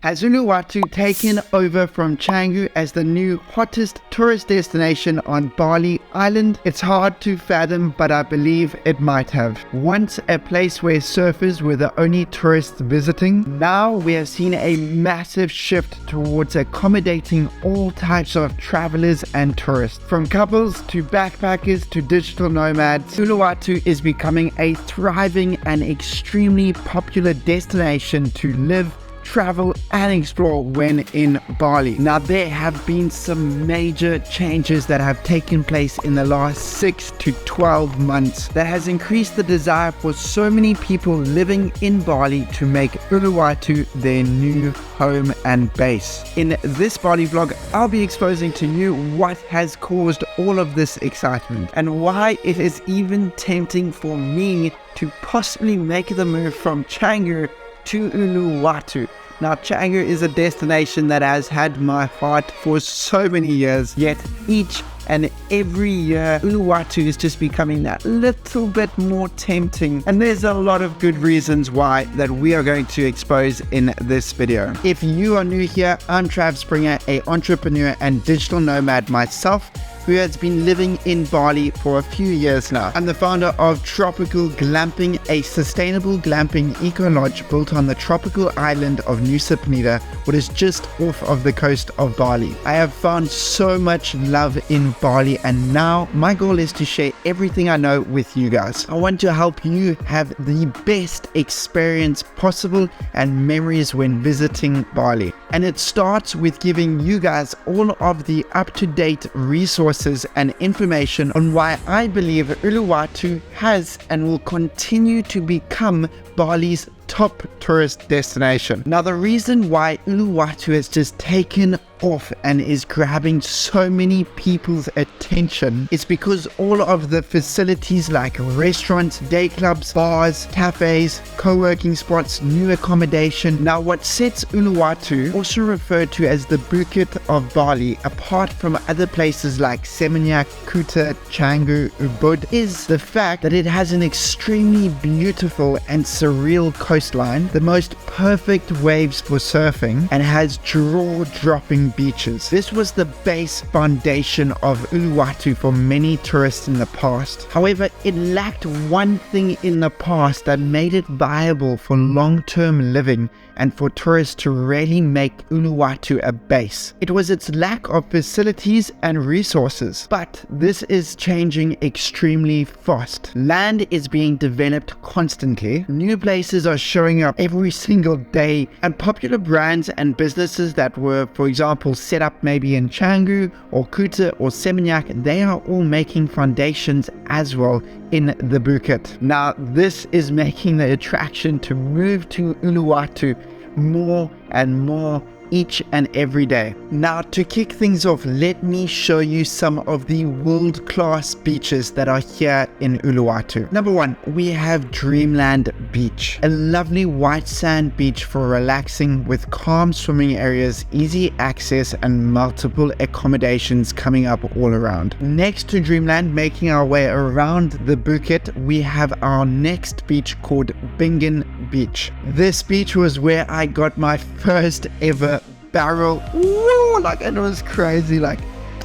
Has Uluwatu taken over from Canggu as the new hottest tourist destination on Bali Island? It's hard to fathom, but I believe it might have. Once a place where surfers were the only tourists visiting, now we have seen a massive shift towards accommodating all types of travelers and tourists. From couples to backpackers to digital nomads, Uluwatu is becoming a thriving and extremely popular destination to live, travel and explore when in Bali. Now, there have been some major changes that have taken place in the last 6 to 12 months that has increased the desire for so many people living in Bali to make Uluwatu their new home and base. In this Bali vlog, I'll be exposing to you what has caused all of this excitement and why it is even tempting for me to possibly make the move from Canggu to Uluwatu. Now, Canggu is a destination that has had my heart for so many years, yet each and every year Uluwatu is just becoming that little bit more tempting, and there's a lot of good reasons why that we are going to expose in this video. If you are new here, I'm Trav Springer, an entrepreneur and digital nomad myself, who has been living in Bali for a few years now. I'm the founder of Tropical Glamping, a sustainable glamping eco-lodge built on the tropical island of Nusa Penida, what is just off of the coast of Bali. I have found so much love in Bali, and now my goal is to share everything I know with you guys. I want to help you have the best experience possible and memories when visiting Bali. And it starts with giving you guys all of the up-to-date resources and information on why I believe Uluwatu has and will continue to become Bali's top tourist destination. Now, the reason why Uluwatu has just taken off and is grabbing so many people's attention is because all of the facilities like restaurants, day clubs, bars, cafes, co-working spots, new accommodation. Now, what sets Uluwatu, also referred to as the Bukit of Bali, apart from other places like Seminyak, Kuta, Canggu, Ubud, is the fact that it has an extremely beautiful and surreal coastline, the most perfect waves for surfing, and has jaw-dropping beaches. This was the base foundation of Uluwatu for many tourists in the past. However, it lacked one thing in the past that made it viable for long-term living and for tourists to really make Uluwatu a base. It was its lack of facilities and resources. But this is changing extremely fast. Land is being developed constantly. New places are showing up every single day, and popular brands and businesses that were, for example, set up maybe in Canggu or Kuta or Seminyak, they are all making foundations as well in the Bukit. Now, this is making the attraction to move to Uluwatu more and more each and every day. Now, to kick things off, let me show you some of the world-class beaches that are here in Uluwatu. Number one, we have Dreamland Beach, a lovely white sand beach for relaxing with calm swimming areas, easy access and multiple accommodations coming up all around. Next to Dreamland, making our way around the Bukit, we have our next beach called Bingin Beach. This beach was where I got my first ever barrel. Ooh, like, it was crazy. Like,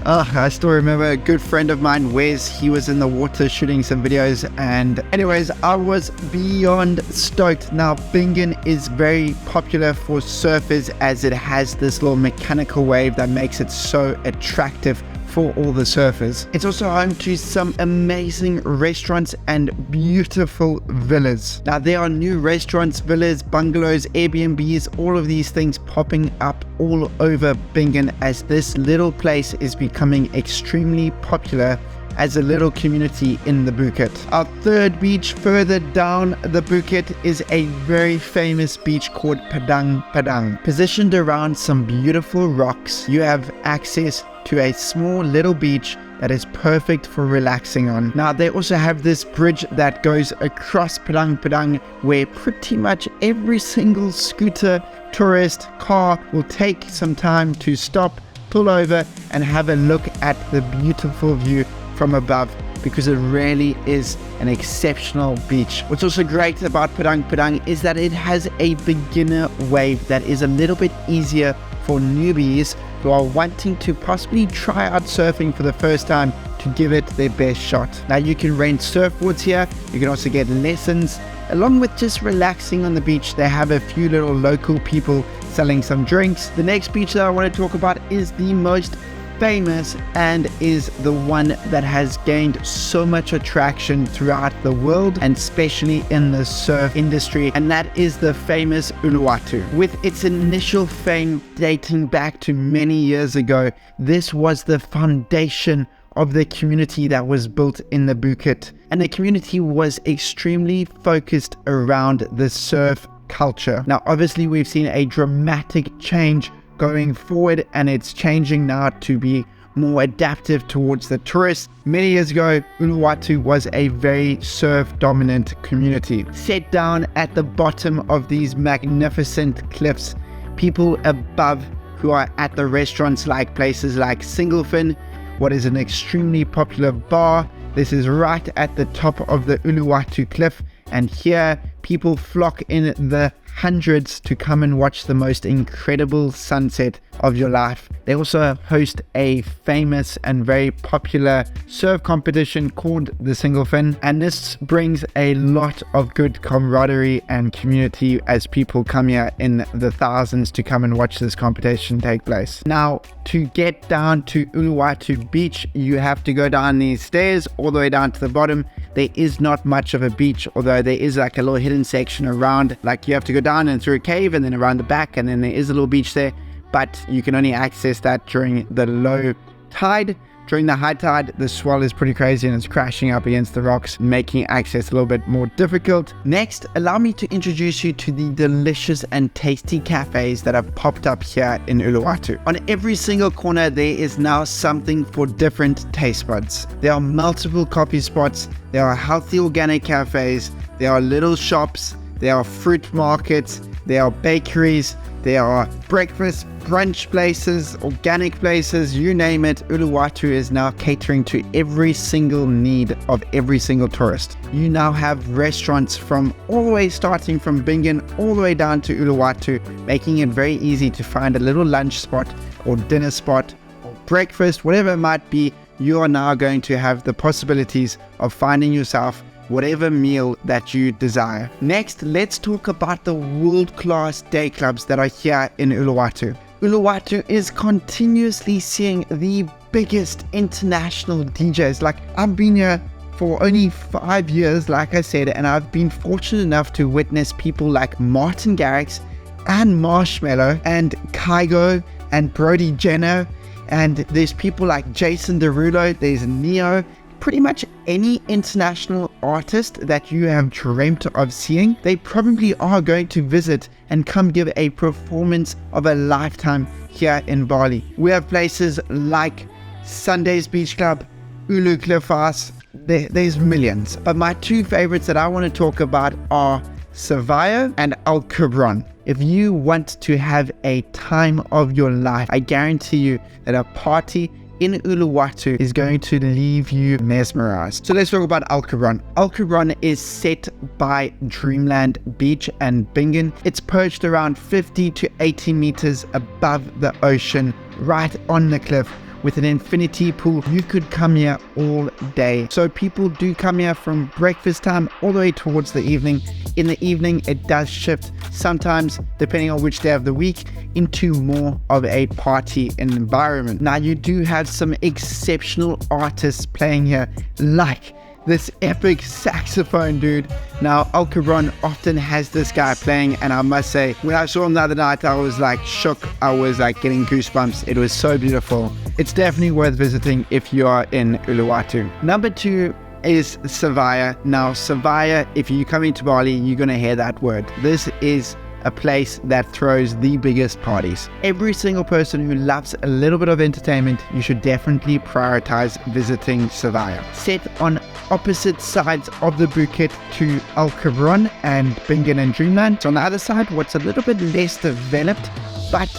I still remember a good friend of mine, Wes, he was in the water shooting some videos, and anyways, I was beyond stoked. Now, Bingin is very popular for surfers as it has this little mechanical wave that makes it so attractive for all the surfers. It's also home to some amazing restaurants and beautiful villas. Now, there are new restaurants, villas, bungalows, Airbnbs, all of these things popping up all over Bingin as this little place is becoming extremely popular as a little community in the Bukit. Our third beach further down the Bukit is a very famous beach called Padang Padang. Positioned around some beautiful rocks, you have access to a small little beach that is perfect for relaxing on. Now, they also have this bridge that goes across Padang Padang where pretty much every single scooter, tourist, car will take some time to stop, pull over and have a look at the beautiful view from above because it really is an exceptional beach. What's also great about Padang Padang is that it has a beginner wave that is a little bit easier for newbies who are wanting to possibly try out surfing for the first time to give it their best shot. Now you can rent surfboards here, you can also get lessons. Along with just relaxing on the beach, they have a few little local people selling some drinks. The next beach that I want to talk about is the most famous and is the one that has gained so much attraction throughout the world and especially in the surf industry, and that is the famous Uluwatu. With its initial fame dating back to many years ago, this was the foundation of the community that was built in the Bukit, and the community was extremely focused around the surf culture. Now obviously we've seen a dramatic change going forward, and it's changing now to be more adaptive towards the tourists. Many years ago, Uluwatu was a very surf dominant community. Set down at the bottom of these magnificent cliffs, people above who are at the restaurants like places like Singlefin, what is an extremely popular bar. This is right at the top of the Uluwatu cliff, and here people flock in the hundreds to come and watch the most incredible sunset of your life. They also host a famous and very popular surf competition called the Singlefin, and this brings a lot of good camaraderie and community as people come here in the thousands to come and watch this competition take place. Now to get down to Uluwatu Beach, you have to go down these stairs all the way down to the bottom. There is not much of a beach, although there is like a little hidden section around, like you have to go down and through a cave and then around the back, and then there is a little beach there, but you can only access that during the low tide. During the high tide, the swell is pretty crazy and it's crashing up against the rocks, making access a little bit more difficult. Next, allow me to introduce you to the delicious and tasty cafes that have popped up here in Uluwatu. On every single corner, there is now something for different taste buds. There are multiple coffee spots, there are healthy organic cafes, there are little shops, there are fruit markets, there are bakeries, there are breakfast, brunch places, organic places, you name it. Uluwatu is now catering to every single need of every single tourist. You now have restaurants from all the way starting from Bingin all the way down to Uluwatu, making it very easy to find a little lunch spot or dinner spot or breakfast, whatever it might be. You are now going to have the possibilities of finding yourself whatever meal that you desire. Next, let's talk about the world-class day clubs that are here in Uluwatu. Uluwatu is continuously seeing the biggest international DJs. Like, I've been here for only 5 years, like I said, and I've been fortunate enough to witness people like Martin Garrix and Marshmello and Kygo and Brody Jenner, and there's people like Jason Derulo, there's Neo. Pretty much any international artist that you have dreamt of seeing, they probably are going to visit and come give a performance of a lifetime here in Bali. We have places like Sunday's Beach Club, Ulu Cliff House, there's millions. But my two favorites that I want to talk about are SAVAYA and El Kabron. If you want to have a time of your life, I guarantee you that a party in Uluwatu is going to leave you mesmerized. So let's talk about El Kabron. El Kabron is set by Dreamland Beach and Bingin. It's perched around 50 to 80 meters above the ocean, right on the cliff, with an infinity pool. You could come here all day. So people do come here from breakfast time all the way towards the evening. In the evening, it does shift sometimes, depending on which day of the week, into more of a party environment. Now, you do have some exceptional artists playing here, like this epic saxophone dude. Now, El Kabron often has this guy playing, and I must say, when I saw him the other night, I was like shook. I was like getting goosebumps. It was so beautiful. It's definitely worth visiting if you are in Uluwatu. Number 2 is SAVAYA. Now, SAVAYA, if you come into Bali, you're going to hear that word. This is a place that throws the biggest parties. Every single person who loves a little bit of entertainment, you should definitely prioritize visiting SAVAYA. Set on opposite sides of the Bukit to El Kabron and Bingin and Dreamland. So on the other side, what's a little bit less developed, but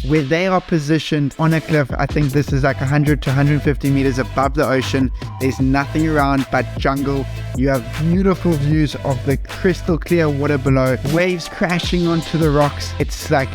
where they are positioned on a cliff. I think this is like 100 to 150 meters above the ocean. There's nothing around but jungle. You have beautiful views of the crystal clear water below, waves crashing onto the rocks. It's like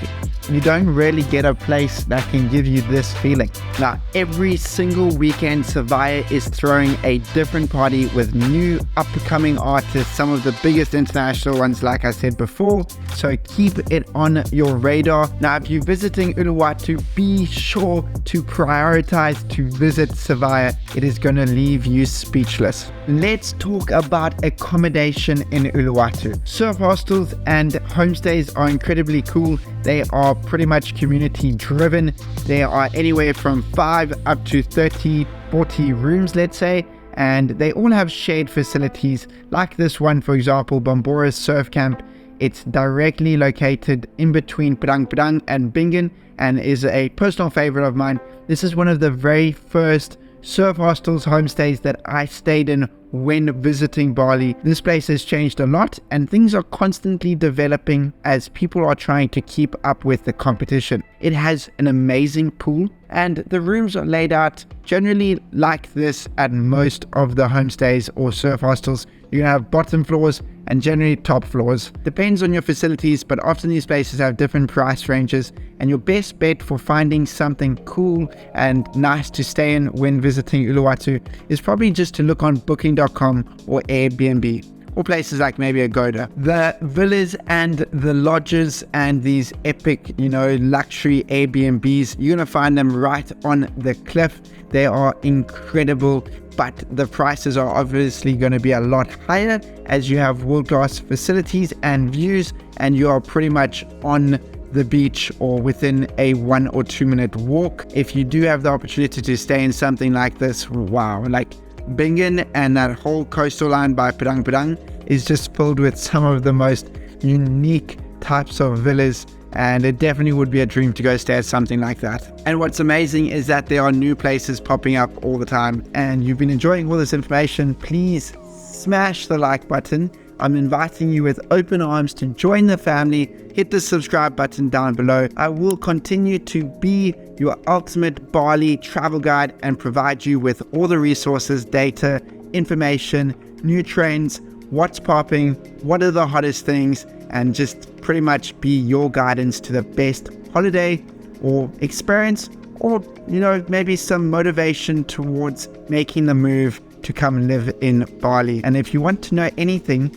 you don't really get a place that can give you this feeling. Now, every single weekend, SAVAYA is throwing a different party with new up-and-coming artists, some of the biggest international ones, like I said before. So keep it on your radar. Now, if you're visiting Uluwatu, be sure to prioritize to visit SAVAYA. It is going to leave you speechless. Let's talk about accommodation in Uluwatu. Surf hostels and homestays are incredibly cool. They are pretty much community driven. There are anywhere from 5 up to 30, 40 rooms, let's say, and they all have shared facilities like this one, for example, Bombora's Surf Camp. It's directly located in between Padang Padang and Bingin and is a personal favorite of mine. This is one of the very first surf hostels, homestays that I stayed in when visiting Bali. This place has changed a lot and things are constantly developing as people are trying to keep up with the competition. It has an amazing pool and the rooms are laid out generally like this at most of the homestays or surf hostels. You're gonna have bottom floors and generally top floors. Depends on your facilities, but often these places have different price ranges, and your best bet for finding something cool and nice to stay in when visiting Uluwatu is probably just to look on booking.com or Airbnb, or places like maybe Agoda. The villas and the lodges and these epic, luxury Airbnbs, you're gonna find them right on the cliff. They are incredible, but the prices are obviously going to be a lot higher as you have world-class facilities and views, and you are pretty much on the beach or within a 1 or 2 minute walk. If you do have the opportunity to stay in something like this, wow, like Bingin and that whole coastal line by Padang Padang is just filled with some of the most unique types of villas, and it definitely would be a dream to go stay at something like that. And what's amazing is that there are new places popping up all the time, and you've been enjoying all this information. Please smash the like button. I'm inviting you with open arms to join the family. Hit the subscribe button down below. I will continue to be your ultimate Bali travel guide and provide you with all the resources, data, information, new trends, what's popping, what are the hottest things, and just pretty much be your guidance to the best holiday or experience, or maybe some motivation towards making the move to come live in Bali. And if you want to know anything,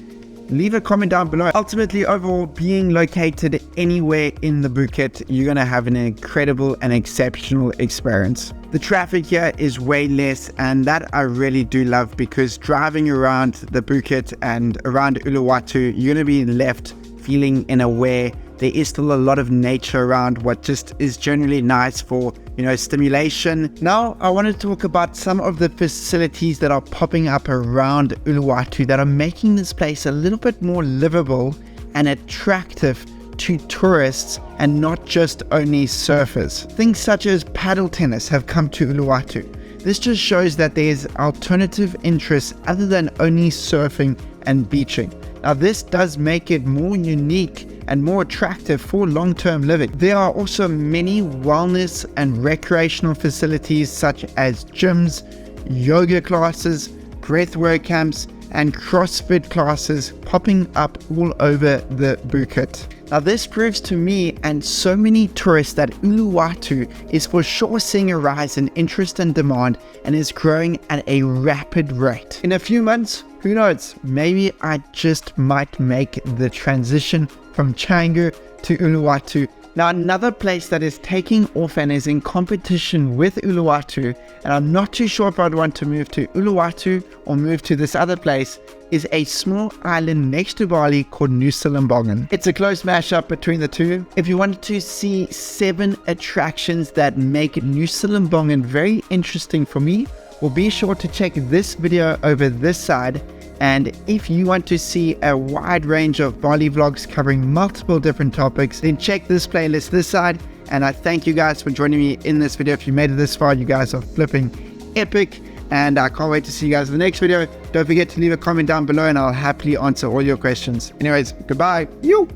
leave a comment down below. Ultimately, overall, being located anywhere in the Bukit, you're gonna have an incredible and exceptional experience. The traffic here is way less, and that I really do love, because driving around the Bukit and around Uluwatu, you're gonna be left feeling in a way there is still a lot of nature around, what just is generally nice for stimulation. Now I want to talk about some of the facilities that are popping up around Uluwatu that are making this place a little bit more livable and attractive to tourists and not just only surfers. Things such as paddle tennis have come to Uluwatu. This just shows that there's alternative interests other than only surfing and beaching. Now this does make it more unique and more attractive for long-term living. There are also many wellness and recreational facilities such as gyms, yoga classes, breathwork camps, and CrossFit classes popping up all over the Bukit. Now this proves to me and so many tourists that Uluwatu is for sure seeing a rise in interest and demand, and is growing at a rapid rate. In a few months, who knows, maybe I just might make the transition from Canggu to Uluwatu. Now another place that is taking off and is in competition with Uluwatu, and I'm not too sure if I'd want to move to Uluwatu or move to this other place, is a small island next to Bali called Nusa Lembongan. It's a close mashup between the two. If you wanted to see 7 attractions that make Nusa Lembongan very interesting for me, well, be sure to check this video over this side. And if you want to see a wide range of Bali vlogs covering multiple different topics, then check this playlist this side. And I thank you guys for joining me in this video. If you made it this far, you guys are flipping epic, and I can't wait to see you guys in the next video. Don't forget to leave a comment down below and I'll happily answer all your questions. Anyways, goodbye. You.